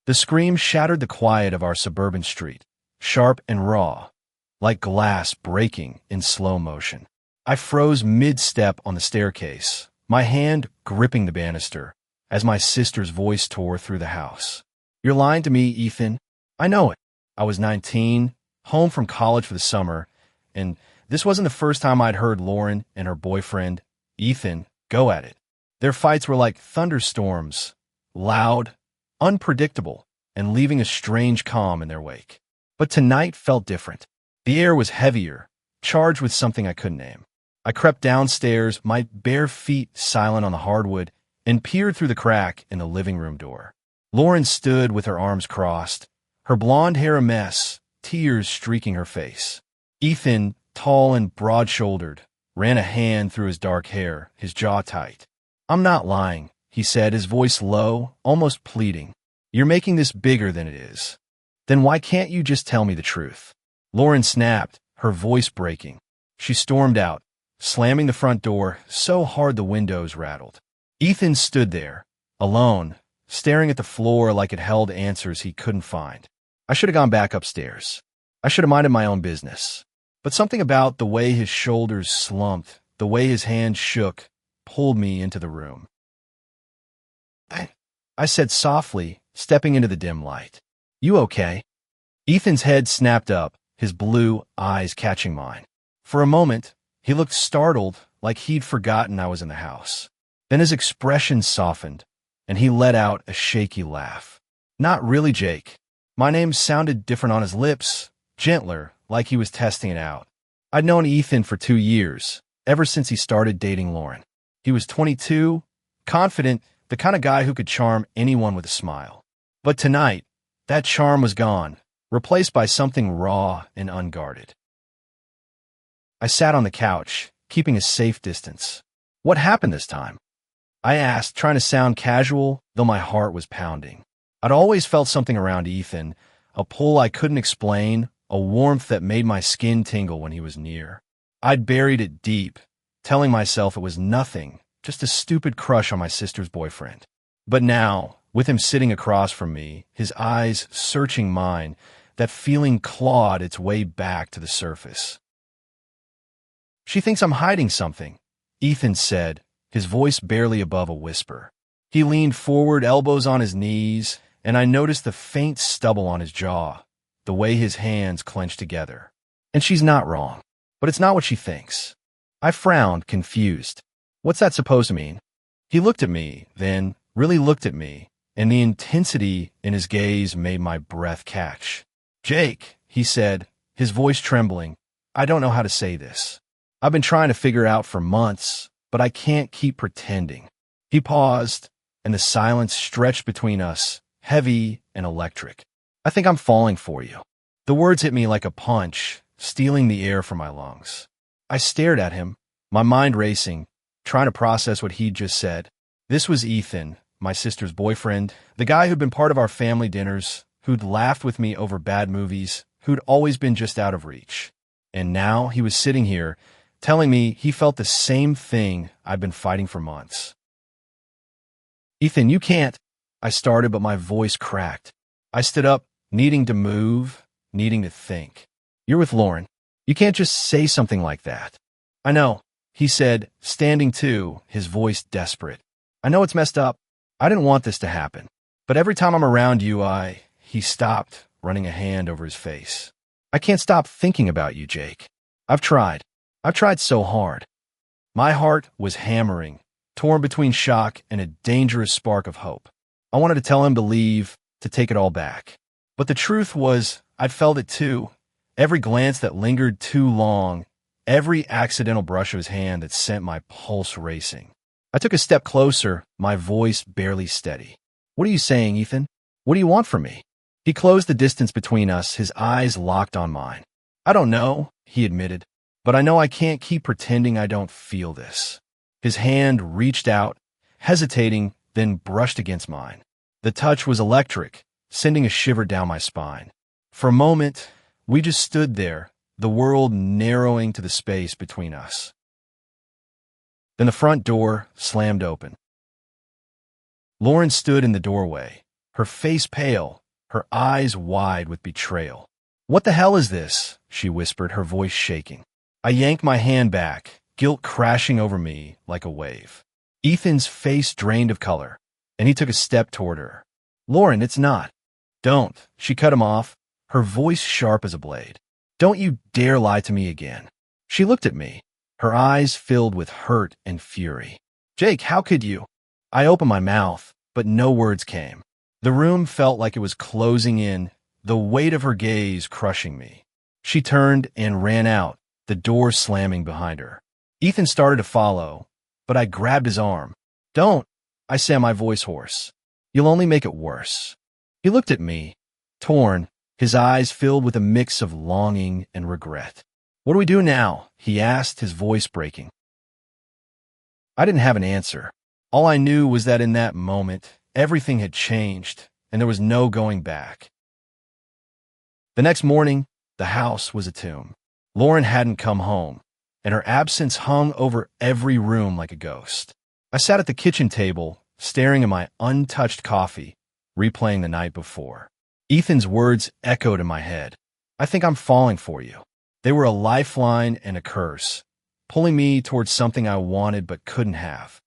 The scream shattered the quiet of our suburban street, sharp and raw, like glass breaking in slow motion. I froze mid-step on the staircase, my hand gripping the banister, as my sister's voice tore through the house. "You're lying to me, Ethan. I know it." I was 19, home from college for the summer, and this wasn't the first time I'd heard Lauren and her boyfriend, Ethan, go at it. Their fights were like thunderstorms, loud, unpredictable, and leaving a strange calm in their wake. But tonight felt different. The air was heavier, charged with something I couldn't name. I crept downstairs, my bare feet silent on the hardwood, and peered through the crack in the living room door. Lauren stood with her arms crossed, her blonde hair a mess, tears streaking her face. Ethan, tall and broad-shouldered, ran a hand through his dark hair, his jaw tight. "I'm not lying," he said, his voice low, almost pleading. "You're making this bigger than it is. Then why can't you just tell me the truth?" Lauren snapped, her voice breaking. She stormed out, slamming the front door so hard the windows rattled. Ethan stood there, alone, staring at the floor like it held answers he couldn't find. I should have gone back upstairs. I should have minded my own business. But something about the way his shoulders slumped, the way his hands shook, pulled me into the room. I said softly, stepping into the dim light. "You okay?" Ethan's head snapped up, his blue eyes catching mine. For a moment, he looked startled, like he'd forgotten I was in the house. Then his expression softened, and he let out a shaky laugh. "Not really, Jake." My name sounded different on his lips, gentler, like he was testing it out. I'd known Ethan for 2 years, ever since he started dating Lauren. He was 22, confident, the kind of guy who could charm anyone with a smile. But tonight, that charm was gone, replaced by something raw and unguarded. I sat on the couch, keeping a safe distance. "What happened this time?" I asked, trying to sound casual, though my heart was pounding. I'd always felt something around Ethan, a pull I couldn't explain, a warmth that made my skin tingle when he was near. I'd buried it deep, telling myself it was nothing, just a stupid crush on my sister's boyfriend. But now, with him sitting across from me, his eyes searching mine, that feeling clawed its way back to the surface. "She thinks I'm hiding something," Ethan said, his voice barely above a whisper. He leaned forward, elbows on his knees, and I noticed the faint stubble on his jaw, the way his hands clenched together. "And she's not wrong, but it's not what she thinks." I frowned, confused. "What's that supposed to mean?" He looked at me, then really looked at me, and the intensity in his gaze made my breath catch. "Jake," he said, his voice trembling, "I don't know how to say this. I've been trying to figure out for months, but I can't keep pretending." He paused, and the silence stretched between us, heavy and electric. "I think I'm falling for you." The words hit me like a punch, stealing the air from my lungs. I stared at him, my mind racing, trying to process what he'd just said. This was Ethan, my sister's boyfriend, the guy who'd been part of our family dinners, who'd laughed with me over bad movies, who'd always been just out of reach. And now he was sitting here, telling me he felt the same thing I'd been fighting for months. "Ethan, you can't," I started, but my voice cracked. I stood up, needing to move, needing to think. "You're with Lauren. You can't just say something like that." "I know," he said, standing too, his voice desperate. "I know it's messed up. I didn't want this to happen. But every time I'm around you, He stopped, running a hand over his face. "I can't stop thinking about you, Jake. I've tried. I've tried so hard." My heart was hammering, torn between shock and a dangerous spark of hope. I wanted to tell him to leave, to take it all back. But the truth was, I'd felt it too. Every glance that lingered too long, every accidental brush of his hand that sent my pulse racing. I took a step closer, my voice barely steady. "What are you saying, Ethan? What do you want from me?" He closed the distance between us, his eyes locked on mine. "I don't know," he admitted, "but I know I can't keep pretending I don't feel this." His hand reached out, hesitating, then brushed against mine. The touch was electric, sending a shiver down my spine. For a moment, we just stood there, the world narrowing to the space between us. Then the front door slammed open. Lauren stood in the doorway, her face pale, her eyes wide with betrayal. "What the hell is this?" she whispered, her voice shaking. I yanked my hand back, guilt crashing over me like a wave. Ethan's face drained of color, and he took a step toward her. "Lauren, it's not." "Don't." She cut him off, her voice sharp as a blade. "Don't you dare lie to me again." She looked at me, her eyes filled with hurt and fury. "Jake, how could you?" I opened my mouth, but no words came. The room felt like it was closing in, the weight of her gaze crushing me. She turned and ran out, the door slamming behind her. Ethan started to follow, but I grabbed his arm. "Don't," I said, my voice hoarse. "You'll only make it worse." He looked at me, torn, his eyes filled with a mix of longing and regret. "What do we do now?" he asked, his voice breaking. I didn't have an answer. All I knew was that in that moment, everything had changed, and there was no going back. The next morning, the house was a tomb. Lauren hadn't come home, and her absence hung over every room like a ghost. I sat at the kitchen table, staring at my untouched coffee, replaying the night before. Ethan's words echoed in my head. "I think I'm falling for you." They were a lifeline and a curse, pulling me towards something I wanted but couldn't have.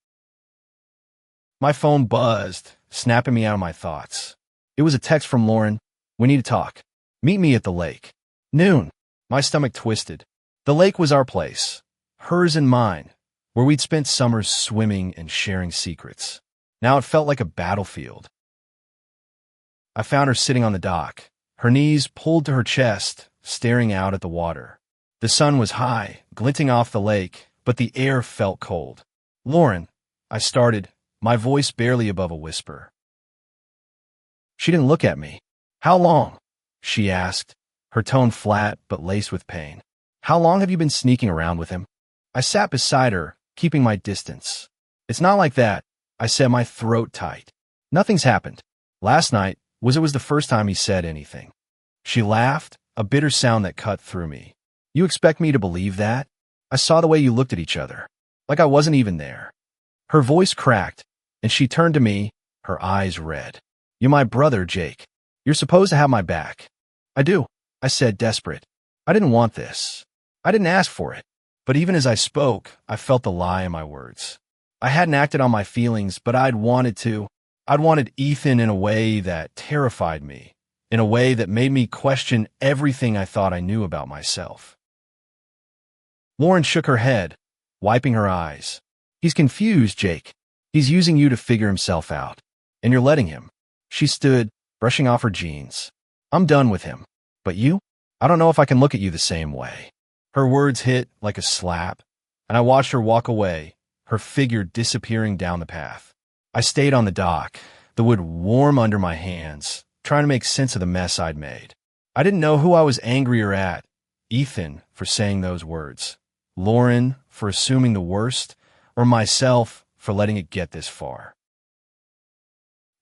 My phone buzzed, snapping me out of my thoughts. It was a text from Lauren. "We need to talk. Meet me at the lake. Noon." My stomach twisted. The lake was our place, hers and mine, where we'd spent summers swimming and sharing secrets. Now it felt like a battlefield. I found her sitting on the dock, her knees pulled to her chest, staring out at the water. The sun was high, glinting off the lake, but the air felt cold. "Lauren," I started, my voice barely above a whisper. She didn't look at me. "How long?" she asked, her tone flat but laced with pain. "How long have you been sneaking around with him?" I sat beside her, keeping my distance. "It's not like that," I said, my throat tight. "Nothing's happened. Last night was the first time he said anything." She laughed, a bitter sound that cut through me. "You expect me to believe that? I saw the way you looked at each other, like I wasn't even there." Her voice cracked, and she turned to me, her eyes red. "You're my brother, Jake. You're supposed to have my back." "I do," I said, desperate. "I didn't want this. I didn't ask for it." But even as I spoke, I felt the lie in my words. I hadn't acted on my feelings, but I'd wanted to. I'd wanted Ethan in a way that terrified me, in a way that made me question everything I thought I knew about myself. Lauren shook her head, wiping her eyes. "He's confused, Jake. He's using you to figure himself out, and you're letting him." She stood, brushing off her jeans. "I'm done with him. But you? I don't know if I can look at you the same way." Her words hit like a slap, and I watched her walk away, her figure disappearing down the path. I stayed on the dock, the wood warm under my hands, trying to make sense of the mess I'd made. I didn't know who I was angrier at, Ethan for saying those words, Lauren for assuming the worst, or myself for letting it get this far.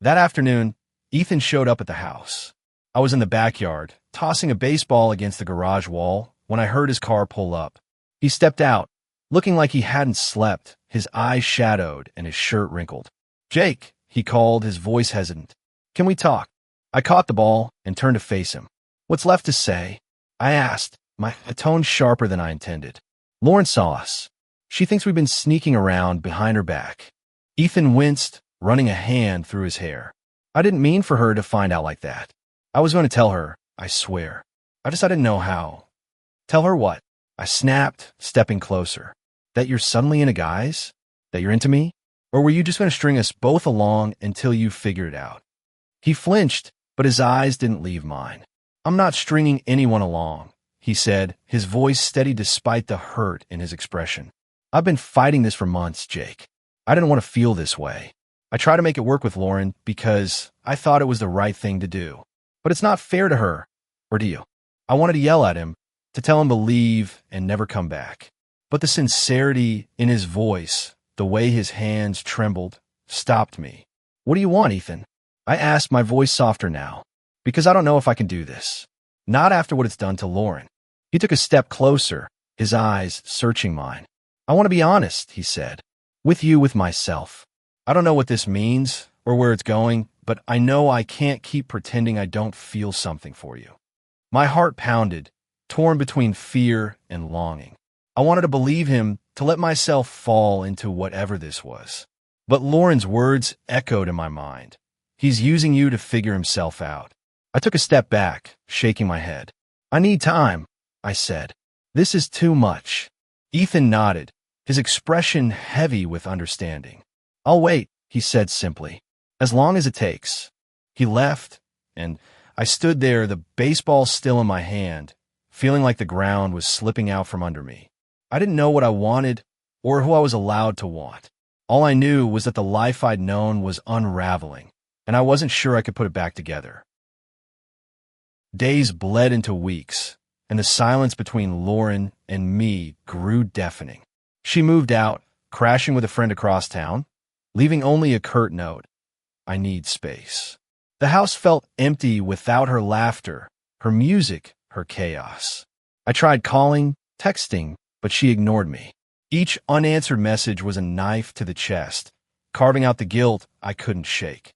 That afternoon, Ethan showed up at the house. I was in the backyard, tossing a baseball against the garage wall, when I heard his car pull up. He stepped out, looking like he hadn't slept, his eyes shadowed and his shirt wrinkled. "Jake," he called, his voice hesitant. "Can we talk?" I caught the ball and turned to face him. "What's left to say?" I asked, my tone sharper than I intended. "Lauren saw us. She thinks we've been sneaking around behind her back." Ethan winced, running a hand through his hair. "I didn't mean for her to find out like that. I was going to tell her, I swear. I didn't know how." "Tell her what?" I snapped, stepping closer. "That you're suddenly into guys? That you're into me? Or were you just going to string us both along until you figured it out?" He flinched, but his eyes didn't leave mine. "I'm not stringing anyone along," he said, his voice steady despite the hurt in his expression. "I've been fighting this for months, Jake. I didn't want to feel this way. I tried to make it work with Lauren because I thought it was the right thing to do. But it's not fair to her, or to you." I wanted to yell at him, to tell him to leave and never come back. But the sincerity in his voice, the way his hands trembled, stopped me. "What do you want, Ethan?" I asked, my voice softer now. "Because I don't know if I can do this. Not after what it's done to Lauren." He took a step closer, his eyes searching mine. "I want to be honest," he said. "With you, with myself. I don't know what this means, or where it's going, but I know I can't keep pretending I don't feel something for you. My heart pounded, torn between fear and longing. I wanted to believe him, to let myself fall into whatever this was. But Lauren's words echoed in my mind. He's using you to figure himself out. I took a step back, shaking my head. I need time, I said. This is too much. Ethan nodded, his expression heavy with understanding. I'll wait, he said simply. As long as it takes. He left, and I stood there, the baseball still in my hand, feeling like the ground was slipping out from under me. I didn't know what I wanted or who I was allowed to want. All I knew was that the life I'd known was unraveling, and I wasn't sure I could put it back together. Days bled into weeks, and the silence between Lauren and me grew deafening. She moved out, crashing with a friend across town, leaving only a curt note. I need space. The house felt empty without her laughter, her music, her chaos. I tried calling, texting, but she ignored me. Each unanswered message was a knife to the chest, carving out the guilt I couldn't shake.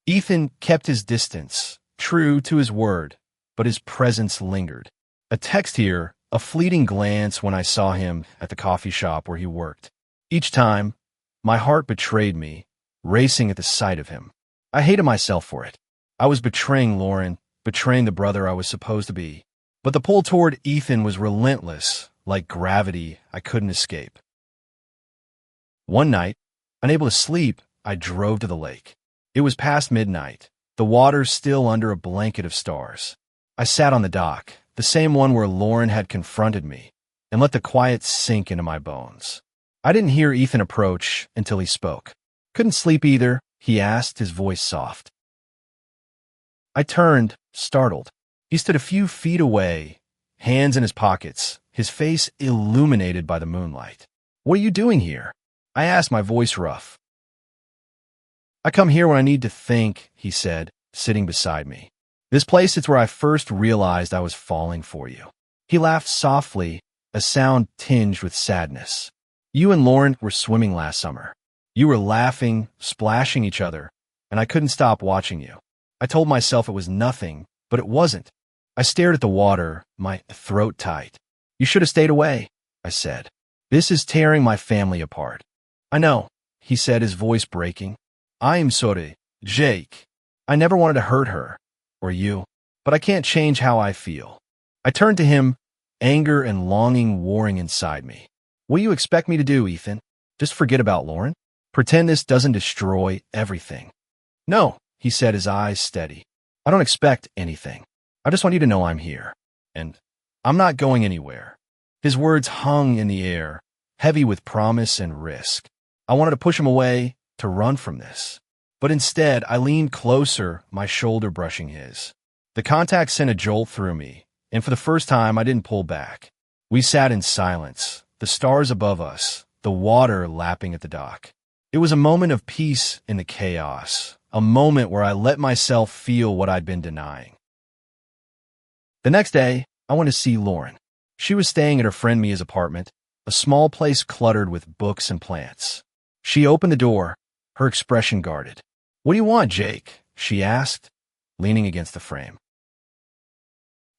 Ethan kept his distance, true to his word, but his presence lingered. A text here, a fleeting glance when I saw him at the coffee shop where he worked. Each time, my heart betrayed me, racing at the sight of him. I hated myself for it. I was betraying Lauren, betraying the brother I was supposed to be. But the pull toward Ethan was relentless, like gravity I couldn't escape. One night, unable to sleep, I drove to the lake. It was past midnight, the water still under a blanket of stars. I sat on the dock, the same one where Lauren had confronted me, and let the quiet sink into my bones. I didn't hear Ethan approach until he spoke. Couldn't sleep either, he asked, his voice soft. I turned, startled. He stood a few feet away, hands in his pockets, his face illuminated by the moonlight. What are you doing here? I asked, my voice rough. I come here when I need to think, he said, sitting beside me. This place is where I first realized I was falling for you. He laughed softly, a sound tinged with sadness. You and Lauren were swimming last summer. You were laughing, splashing each other, and I couldn't stop watching you. I told myself it was nothing, but it wasn't. I stared at the water, my throat tight. You should have stayed away, I said. This is tearing my family apart. I know, he said, his voice breaking. I am sorry, Jake. I never wanted to hurt her, or you, but I can't change how I feel. I turned to him, anger and longing warring inside me. What do you expect me to do, Ethan? Just forget about Lauren? Pretend this doesn't destroy everything? No, he said, his eyes steady. I don't expect anything. I just want you to know I'm here, and I'm not going anywhere. His words hung in the air, heavy with promise and risk. I wanted to push him away, to run from this. But instead, I leaned closer, my shoulder brushing his. The contact sent a jolt through me, and for the first time, I didn't pull back. We sat in silence, the stars above us, the water lapping at the dock. It was a moment of peace in the chaos, a moment where I let myself feel what I'd been denying. The next day, I went to see Lauren. She was staying at her friend Mia's apartment, a small place cluttered with books and plants. She opened the door, her expression guarded. What do you want, Jake? She asked, leaning against the frame.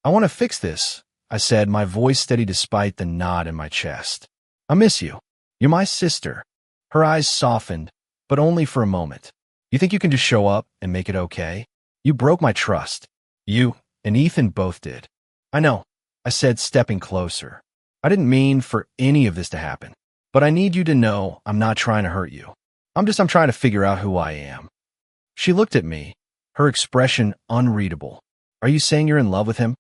I want to fix this, I said, my voice steady despite the knot in my chest. I miss you. You're my sister. Her eyes softened, but only for a moment. You think you can just show up and make it okay? You broke my trust. You and Ethan both did. I know, I said, stepping closer. I didn't mean for any of this to happen, but I need you to know I'm not trying to hurt you. I'm trying to figure out who I am. She looked at me, her expression unreadable. Are you saying you're in love with him?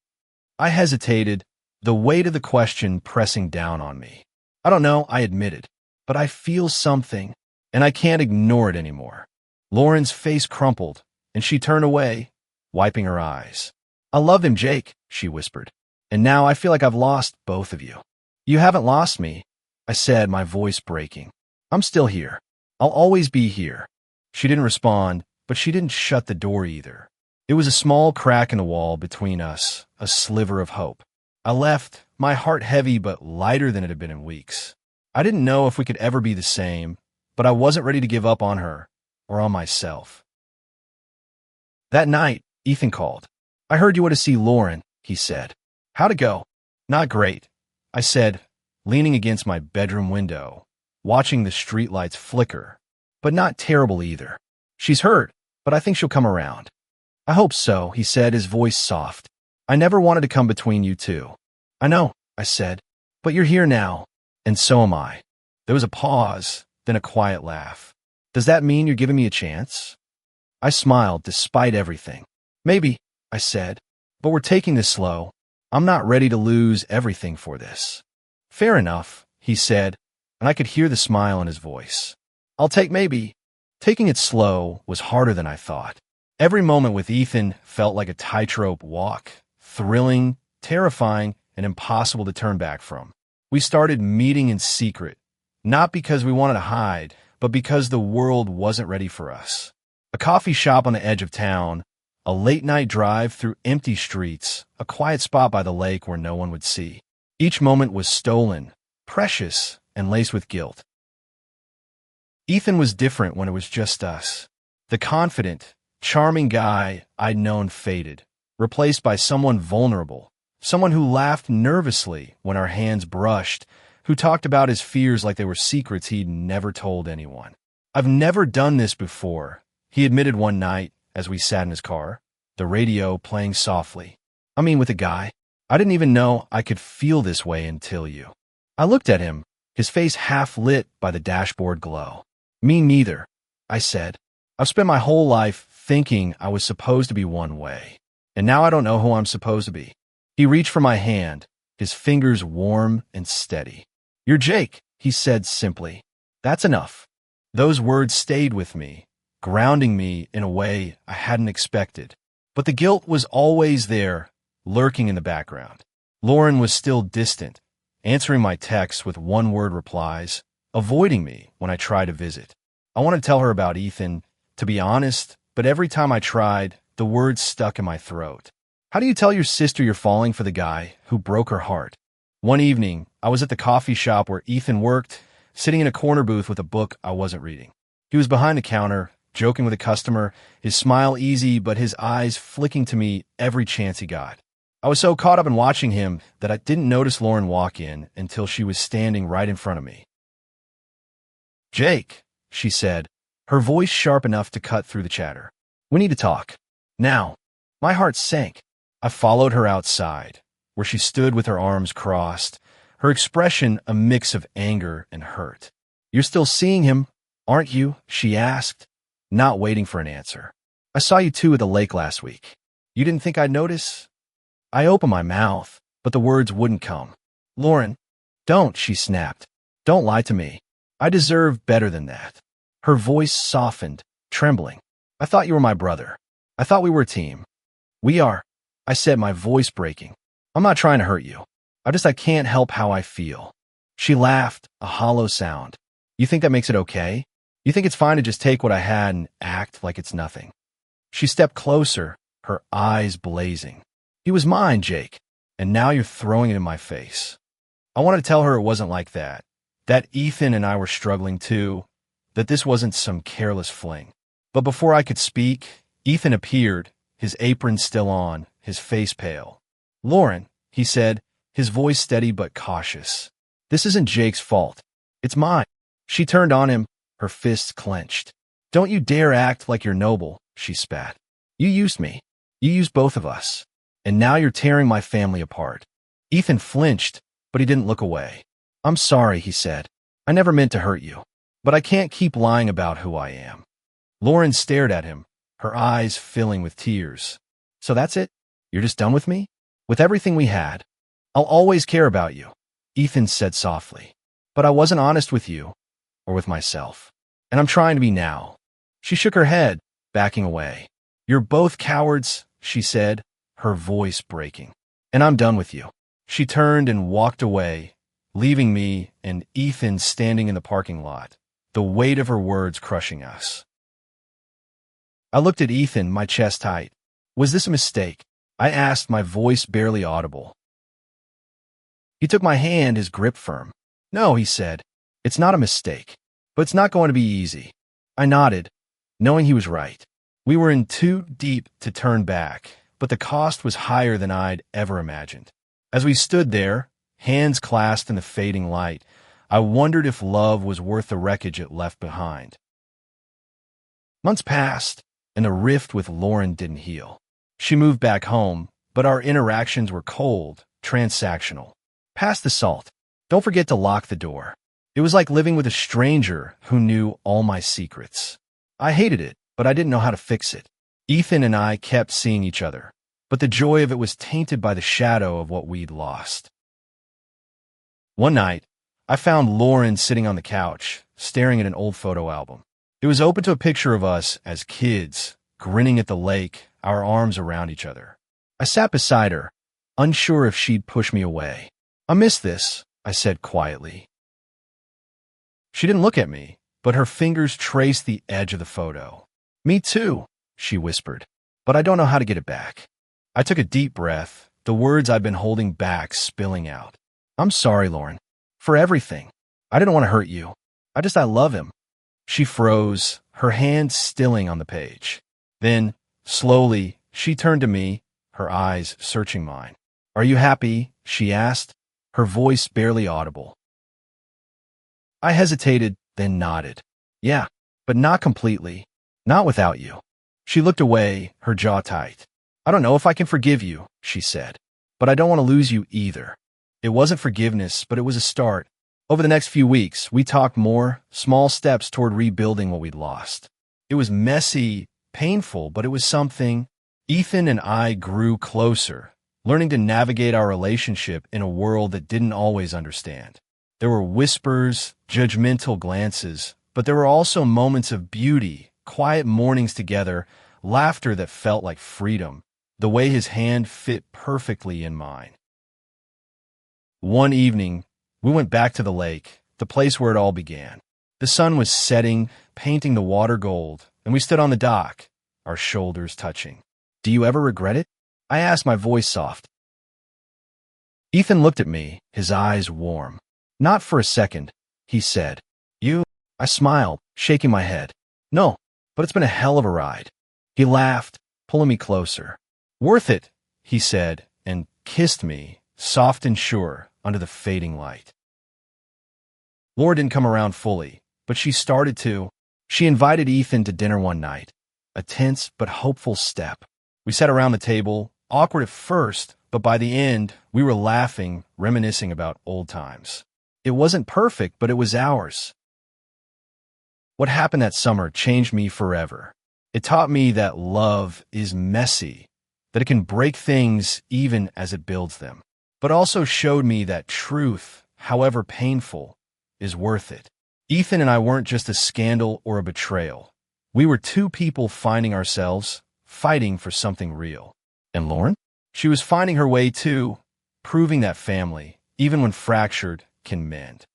I hesitated, the weight of the question pressing down on me. I don't know, I admitted, but I feel something, and I can't ignore it anymore. Lauren's face crumpled, and she turned away, wiping her eyes. I love him, Jake, she whispered, and now I feel like I've lost both of you. You haven't lost me, I said, my voice breaking. I'm still here. I'll always be here. She didn't respond, but she didn't shut the door either. It was a small crack in the wall between us, a sliver of hope. I left, my heart heavy but lighter than it had been in weeks. I didn't know if we could ever be the same, but I wasn't ready to give up on her, or on myself. That night, Ethan called. I heard you went to see Lauren, he said. How'd it go? Not great, I said, leaning against my bedroom window, watching the streetlights flicker. But not terrible either. She's hurt, but I think she'll come around. I hope so, he said, his voice soft. I never wanted to come between you two. I know, I said, but you're here now, and so am I. There was a pause, then a quiet laugh. Does that mean you're giving me a chance? I smiled despite everything. Maybe, I said, but we're taking this slow. I'm not ready to lose everything for this. Fair enough, he said, and I could hear the smile in his voice. I'll take maybe. Taking it slow was harder than I thought. Every moment with Ethan felt like a tightrope walk, thrilling, terrifying, and impossible to turn back from. We started meeting in secret, not because we wanted to hide, but because the world wasn't ready for us. A coffee shop on the edge of town, a late-night drive through empty streets, a quiet spot by the lake where no one would see. Each moment was stolen, precious, and laced with guilt. Ethan was different when it was just us. The confident, charming guy I'd known faded, replaced by someone vulnerable, someone who laughed nervously when our hands brushed, who talked about his fears like they were secrets he'd never told anyone. I've never done this before, he admitted one night as we sat in his car, the radio playing softly. I mean, with a guy. I didn't even know I could feel this way until you. I looked at him, his face half lit by the dashboard glow. Me neither, I said. I've spent my whole life thinking I was supposed to be one way, and now I don't know who I'm supposed to be. He reached for my hand, his fingers warm and steady. You're Jake, he said simply. That's enough. Those words stayed with me, grounding me in a way I hadn't expected. But the guilt was always there, lurking in the background. Lauren was still distant, answering my texts with one-word replies, avoiding me when I tried to visit. I wanted to tell her about Ethan, to be honest, but every time I tried, the words stuck in my throat. How do you tell your sister you're falling for the guy who broke her heart? One evening, I was at the coffee shop where Ethan worked, sitting in a corner booth with a book I wasn't reading. He was behind the counter, joking with a customer, his smile easy but his eyes flicking to me every chance he got. I was so caught up in watching him that I didn't notice Lauren walk in until she was standing right in front of me. Jake, she said, her voice sharp enough to cut through the chatter. We need to talk. Now. My heart sank. I followed her outside, where she stood with her arms crossed, her expression a mix of anger and hurt. You're still seeing him, aren't you? She asked, not waiting for an answer. I saw you two at the lake last week. You didn't think I'd notice? I opened my mouth, but the words wouldn't come. Lauren, don't, she snapped. Don't lie to me. I deserve better than that. Her voice softened, trembling. I thought you were my brother. I thought we were a team. We are, I said, my voice breaking. I'm not trying to hurt you. I can't help how I feel. She laughed, a hollow sound. You think that makes it okay? You think it's fine to just take what I had and act like it's nothing? She stepped closer, her eyes blazing. He was mine, Jake, and now you're throwing it in my face. I wanted to tell her it wasn't like that Ethan and I were struggling too, that this wasn't some careless fling. But before I could speak, Ethan appeared, his apron still on, his face pale. Lauren, he said, his voice steady but cautious. This isn't Jake's fault. It's mine. She turned on him, her fists clenched. Don't you dare act like you're noble, she spat. You used me. You used both of us. And now you're tearing my family apart. Ethan flinched, but he didn't look away. I'm sorry, he said. I never meant to hurt you. But I can't keep lying about who I am. Lauren stared at him, her eyes filling with tears. So that's it? You're just done with me? With everything we had? I'll always care about you, Ethan said softly. But I wasn't honest with you, or with myself. And I'm trying to be now. She shook her head, backing away. You're both cowards, she said, her voice breaking. And I'm done with you. She turned and walked away, leaving me and Ethan standing in the parking lot, the weight of her words crushing us. I looked at Ethan, my chest tight. Was this a mistake? I asked, my voice barely audible. He took my hand, his grip firm. No, he said. It's not a mistake. But it's not going to be easy. I nodded. knowing he was right. We were in too deep to turn back, but the cost was higher than I'd ever imagined. As we stood there, hands clasped in the fading light, I wondered if love was worth the wreckage it left behind. Months passed, and the rift with Lauren didn't heal. She moved back home, but our interactions were cold, transactional. Pass the salt. Don't forget to lock the door. It was like living with a stranger who knew all my secrets. I hated it, but I didn't know how to fix it. Ethan and I kept seeing each other, but the joy of it was tainted by the shadow of what we'd lost. One night, I found Lauren sitting on the couch, staring at an old photo album. It was open to a picture of us as kids, grinning at the lake, our arms around each other. I sat beside her, unsure if she'd push me away. "I miss this," I said quietly. She didn't look at me, but her fingers traced the edge of the photo. "Me too," she whispered, "but I don't know how to get it back." I took a deep breath, the words I'd been holding back spilling out. "I'm sorry, Lauren, for everything. I didn't want to hurt you. I love him." She froze, her hand stilling on the page. Then, slowly, she turned to me, her eyes searching mine. "Are you happy?" she asked, her voice barely audible. I hesitated, then nodded. "Yeah, but not completely. Not without you." She looked away, her jaw tight. "I don't know if I can forgive you," she said, "but I don't want to lose you either." It wasn't forgiveness, but it was a start. Over the next few weeks, we talked more, small steps toward rebuilding what we'd lost. It was messy, painful, but it was something. Ethan and I grew closer, learning to navigate our relationship in a world that didn't always understand. There were whispers, judgmental glances, but there were also moments of beauty, quiet mornings together, laughter that felt like freedom, the way his hand fit perfectly in mine. One evening, we went back to the lake, the place where it all began. The sun was setting, painting the water gold, and we stood on the dock, our shoulders touching. "Do you ever regret it?" I asked, my voice soft. Ethan looked at me, his eyes warm. "Not for a second," he said. "You?" I smiled, shaking my head. "No, but it's been a hell of a ride." He laughed, pulling me closer. "Worth it," he said, and kissed me, soft and sure, under the fading light. Laura didn't come around fully, but she started to. She invited Ethan to dinner one night, a tense but hopeful step. We sat around the table, awkward at first, but by the end, we were laughing, reminiscing about old times. It wasn't perfect, but it was ours. What happened that summer changed me forever. It taught me that love is messy, that it can break things even as it builds them, but also showed me that truth, however painful, is worth it. Ethan and I weren't just a scandal or a betrayal. We were two people finding ourselves, fighting for something real. And Lauren? She was finding her way too, proving that family, even when fractured, can mend.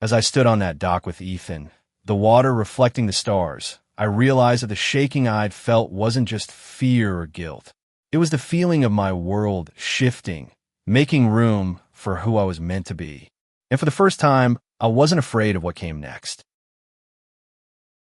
As I stood on that dock with Ethan, the water reflecting the stars, I realized that the shaking I'd felt wasn't just fear or guilt. It was the feeling of my world shifting, making room for who I was meant to be. And for the first time, I wasn't afraid of what came next.